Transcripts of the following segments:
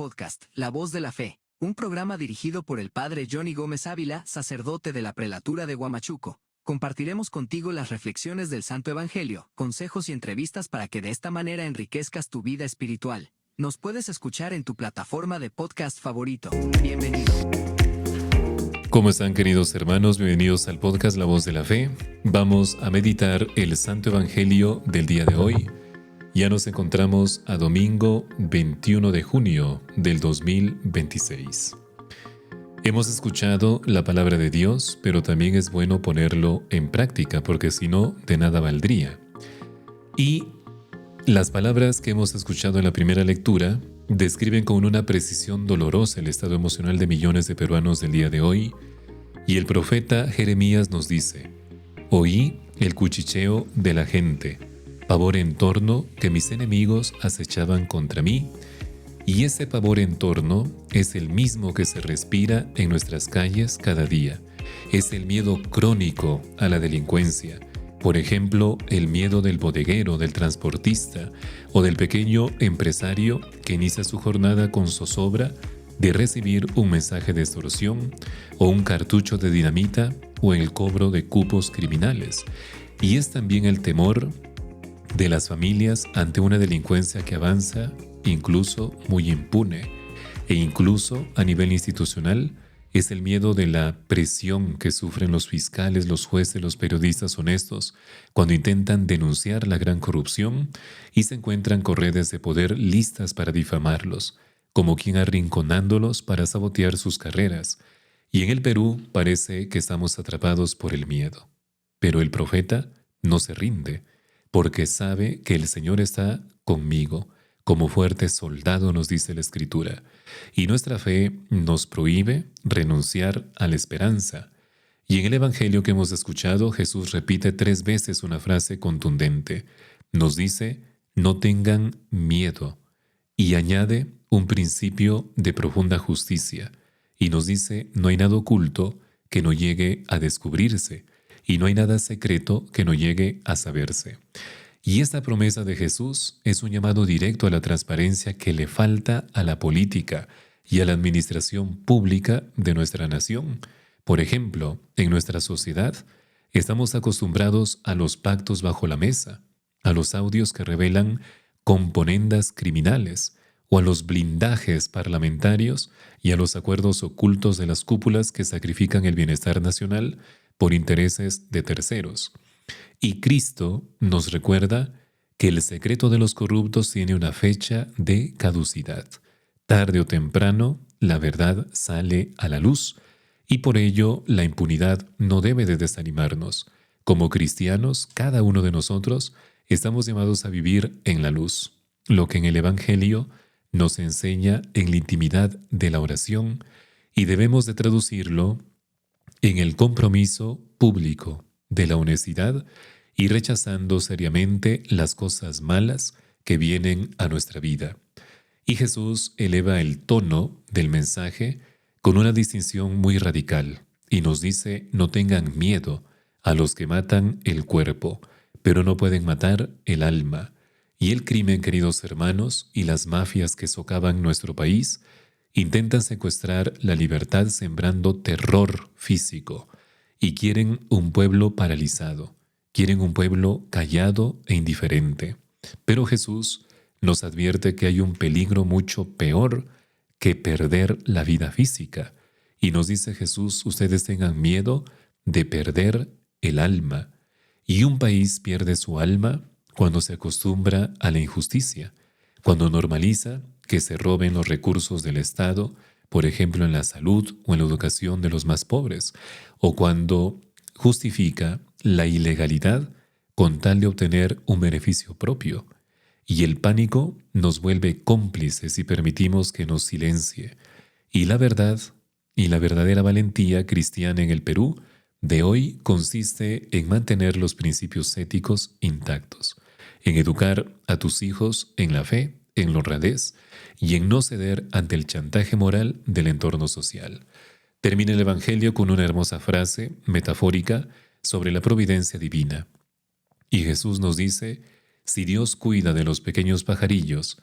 podcast, La Voz de la Fe, un programa dirigido por el padre Johnny Gómez Ávila, sacerdote de la prelatura de Huamachuco. Compartiremos contigo las reflexiones del Santo Evangelio, consejos y entrevistas para que de esta manera enriquezcas tu vida espiritual. Nos puedes escuchar en tu plataforma de podcast favorito. Bienvenido. ¿Cómo están, queridos hermanos? Bienvenidos al podcast La Voz de la Fe. Vamos a meditar el Santo Evangelio del día de hoy. Ya nos encontramos a domingo 21 de junio del 2026. Hemos escuchado la palabra de Dios, pero también es bueno ponerlo en práctica, porque si no, de nada valdría. Y las palabras que hemos escuchado en la primera lectura describen con una precisión dolorosa el estado emocional de millones de peruanos del día de hoy, y el profeta Jeremías nos dice: «Oí el cuchicheo de la gente, pavor en torno que mis enemigos acechaban contra mí», y ese pavor en torno es el mismo que se respira en nuestras calles cada día. Es el miedo crónico a la delincuencia. Por ejemplo, el miedo del bodeguero, del transportista o del pequeño empresario que inicia su jornada con zozobra de recibir un mensaje de extorsión o un cartucho de dinamita o el cobro de cupos criminales. Y es también el temor de las familias ante una delincuencia que avanza, incluso muy impune, e incluso a nivel institucional es el miedo de la presión que sufren los fiscales, los jueces, los periodistas honestos cuando intentan denunciar la gran corrupción y se encuentran con redes de poder listas para difamarlos, como quien arrinconándolos para sabotear sus carreras. Y en el Perú parece que estamos atrapados por el miedo. Pero el profeta no se rinde, porque sabe que el Señor está conmigo, como fuerte soldado, nos dice la Escritura. Y nuestra fe nos prohíbe renunciar a la esperanza. Y en el Evangelio que hemos escuchado, Jesús repite 3 veces una frase contundente. Nos dice: «No tengan miedo». Y añade un principio de profunda justicia. Y nos dice: «No hay nada oculto que no llegue a descubrirse, y no hay nada secreto que no llegue a saberse». Y esta promesa de Jesús es un llamado directo a la transparencia que le falta a la política y a la administración pública de nuestra nación. Por ejemplo, en nuestra sociedad estamos acostumbrados a los pactos bajo la mesa, a los audios que revelan componendas criminales, o a los blindajes parlamentarios y a los acuerdos ocultos de las cúpulas que sacrifican el bienestar nacional por intereses de terceros. Y Cristo nos recuerda que el secreto de los corruptos tiene una fecha de caducidad. Tarde o temprano, la verdad sale a la luz, y por ello la impunidad no debe de desanimarnos. Como cristianos, cada uno de nosotros estamos llamados a vivir en la luz, lo que en el Evangelio nos enseña en la intimidad de la oración, y debemos de traducirlo en el compromiso público de la honestidad y rechazando seriamente las cosas malas que vienen a nuestra vida. Y Jesús eleva el tono del mensaje con una distinción muy radical y nos dice: no tengan miedo a los que matan el cuerpo, pero no pueden matar el alma. Y el crimen, queridos hermanos, y las mafias que socavan nuestro país intentan secuestrar la libertad sembrando terror físico y quieren un pueblo paralizado, quieren un pueblo callado e indiferente. Pero Jesús nos advierte que hay un peligro mucho peor que perder la vida física. Y nos dice Jesús: ustedes tengan miedo de perder el alma. Y un país pierde su alma cuando se acostumbra a la injusticia, cuando normaliza que se roben los recursos del Estado, por ejemplo en la salud o en la educación de los más pobres, o cuando justifica la ilegalidad con tal de obtener un beneficio propio. Y el pánico nos vuelve cómplices y permitimos que nos silencie. Y la verdad y la verdadera valentía cristiana en el Perú de hoy consiste en mantener los principios éticos intactos, en educar a tus hijos en la fe, en la honradez y en no ceder ante el chantaje moral del entorno social. Termina el Evangelio con una hermosa frase metafórica sobre la providencia divina. Y Jesús nos dice: si Dios cuida de los pequeños pajarillos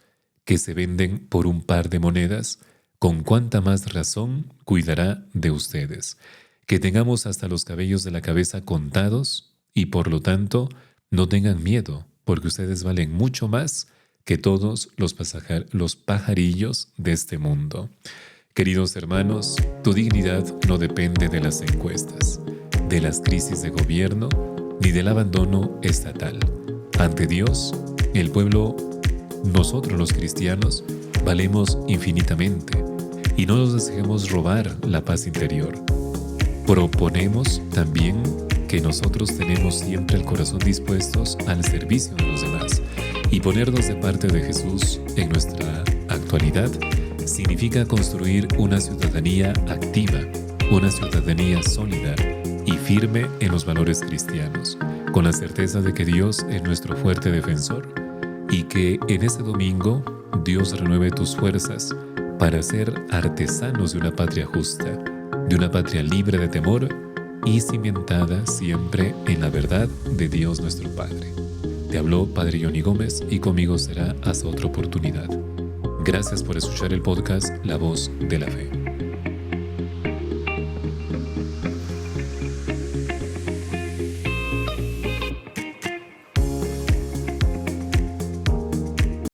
que se venden por un par de monedas, con cuánta más razón cuidará de ustedes. Que tengamos hasta los cabellos de la cabeza contados y por lo tanto no tengan miedo, porque ustedes valen mucho más que todos los pajarillos de este mundo. Queridos hermanos, tu dignidad no depende de las encuestas, de las crisis de gobierno, ni del abandono estatal. Ante Dios, el pueblo, nosotros los cristianos, valemos infinitamente y no nos dejemos robar la paz interior. Proponemos también que nosotros tenemos siempre el corazón dispuestos al servicio de los demás y ponernos de parte de Jesús en nuestra actualidad significa construir una ciudadanía activa, una ciudadanía sólida y firme en los valores cristianos, con la certeza de que Dios es nuestro fuerte defensor y que en este domingo Dios renueve tus fuerzas para ser artesanos de una patria justa, de una patria libre de temor y cimentada siempre en la verdad de Dios nuestro Padre. Te habló Padre Johnny Gómez y conmigo será hasta otra oportunidad. Gracias por escuchar el podcast La Voz de la Fe.